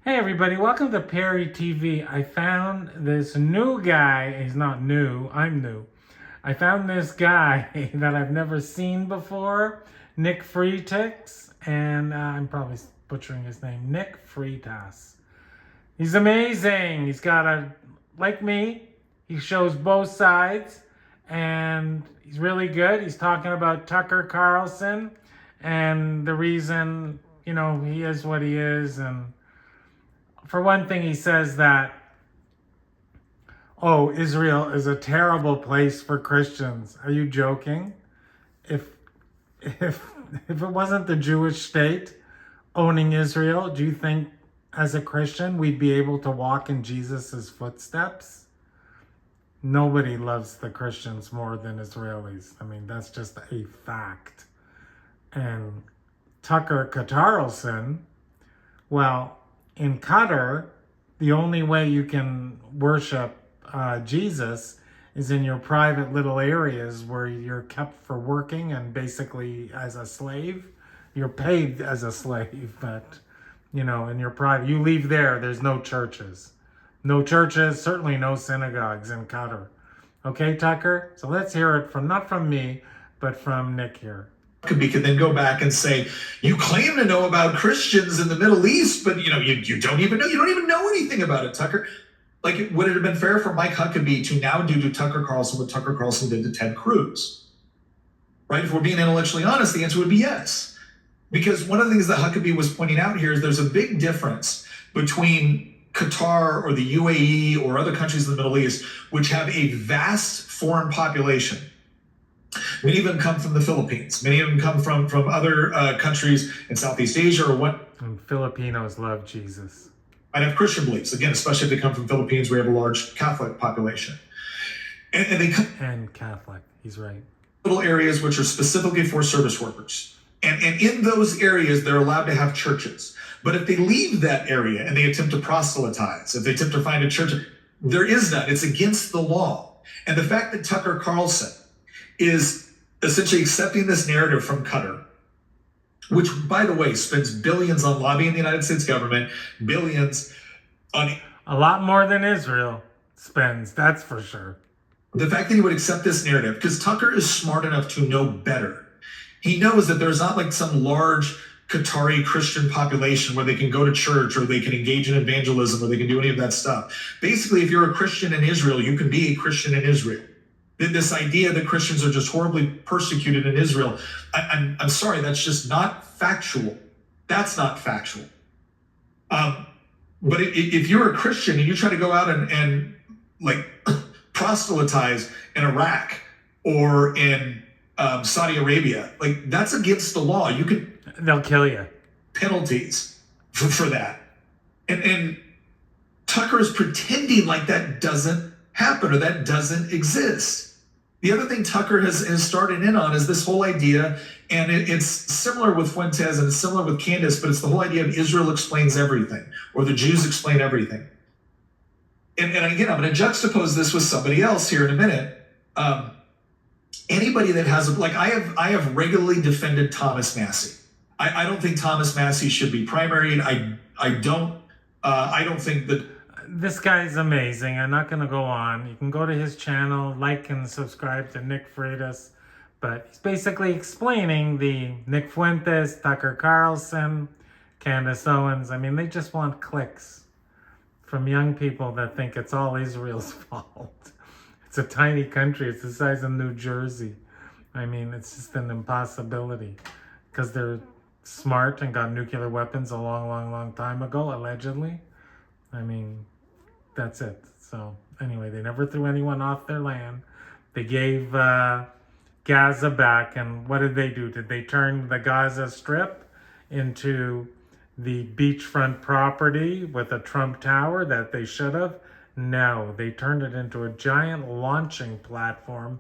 Hey everybody, welcome to Perry TV. I found this new guy. He's not new, I'm new. I found this guy that I've never seen before, Nick Freitas, and I'm probably butchering his name, Nick Freitas. He's amazing. He's got like me, he shows both sides, and he's really good. He's talking about Tucker Carlson and the reason, he is what he is. And for one thing, he says that, oh, Israel is a terrible place for Christians. Are you joking? If if if it wasn't the Jewish state owning Israel, do you think as a Christian we'd be able to walk in Jesus's footsteps? Nobody loves the Christians more than Israelis. I mean, that's just a fact. And Tucker Carlson, well, in Qatar, the only way you can worship Jesus is in your private little areas where you're kept for working and basically as a slave. You're paid as a slave, but in your private, you leave there, there's no churches. No churches, certainly no synagogues in Qatar. Okay, Tucker? So let's hear it not from me, but from Nick here. We could then go back and say, you claim to know about Christians in the Middle East, but you don't even know anything about it, Tucker. Like, would it have been fair for Mike Huckabee to now do to Tucker Carlson what Tucker Carlson did to Ted Cruz? Right? If we're being intellectually honest, the answer would be yes. Because one of the things that Huckabee was pointing out here is there's a big difference between Qatar or the UAE or other countries in the Middle East, which have a vast foreign population. Many of them come from the Philippines. Many of them come from other countries in Southeast Asia or what. And Filipinos love Jesus. Might have Christian beliefs. Again, especially if they come from Philippines, we have a large Catholic population. And they come. And Catholic, he's right. Little areas which are specifically for service workers. And in those areas, they're allowed to have churches. But if they leave that area and they attempt to proselytize, if they attempt to find a church, there is none. It's against the law. And the fact that Tucker Carlson is essentially accepting this narrative from Qatar, which, by the way, spends billions on lobbying the United States government, billions on... A lot more than Israel spends, that's for sure. The fact that he would accept this narrative, because Tucker is smart enough to know better. He knows that there's not like some large Qatari Christian population where they can go to church or they can engage in evangelism or they can do any of that stuff. Basically, if you're a Christian in Israel, you can be a Christian in Israel. This idea that Christians are just horribly persecuted in Israel, I'm sorry, that's just not factual. That's not factual. But if you're a Christian and you try to go out and like proselytize in Iraq or in Saudi Arabia, like that's against the law. They'll kill you. Penalties for that. And Tucker is pretending like that doesn't happen or that doesn't exist. The other thing Tucker has started in on is this whole idea, and it's similar with Fuentes and it's similar with Candace, but it's the whole idea of Israel explains everything, or the Jews explain everything. And again, I'm going to juxtapose this with somebody else here in a minute. Anybody that has, like I have regularly defended Thomas Massey. I don't think Thomas Massey should be primaried. I don't think that... This guy's amazing. I'm not going to go on. You can go to his channel, like and subscribe to Nick Freitas. But he's basically explaining the Nick Fuentes, Tucker Carlson, Candace Owens. I mean, they just want clicks from young people that think it's all Israel's fault. It's a tiny country. It's the size of New Jersey. I mean, it's just an impossibility because they're smart and got nuclear weapons a long time ago, allegedly. I mean, that's it. So anyway, they never threw anyone off their land. They gave Gaza back, and what did they do? Did they turn the Gaza Strip into the beachfront property with a Trump Tower that they should have? No, they turned it into a giant launching platform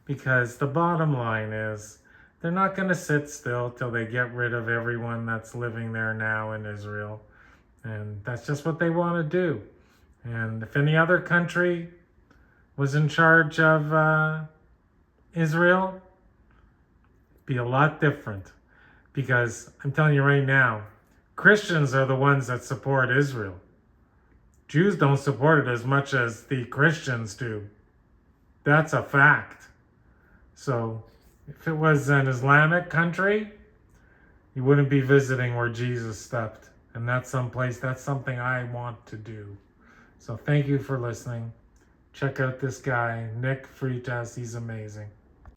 because the bottom line is they're not going to sit still till they get rid of everyone that's living there now in Israel. And that's just what they want to do. And if any other country was in charge of Israel, it'd be a lot different. Because I'm telling you right now, Christians are the ones that support Israel. Jews don't support it as much as the Christians do. That's a fact. So if it was an Islamic country, you wouldn't be visiting where Jesus stepped. And that's something I want to do. So thank you for listening. Check out this guy, Nick Freitas. He's amazing.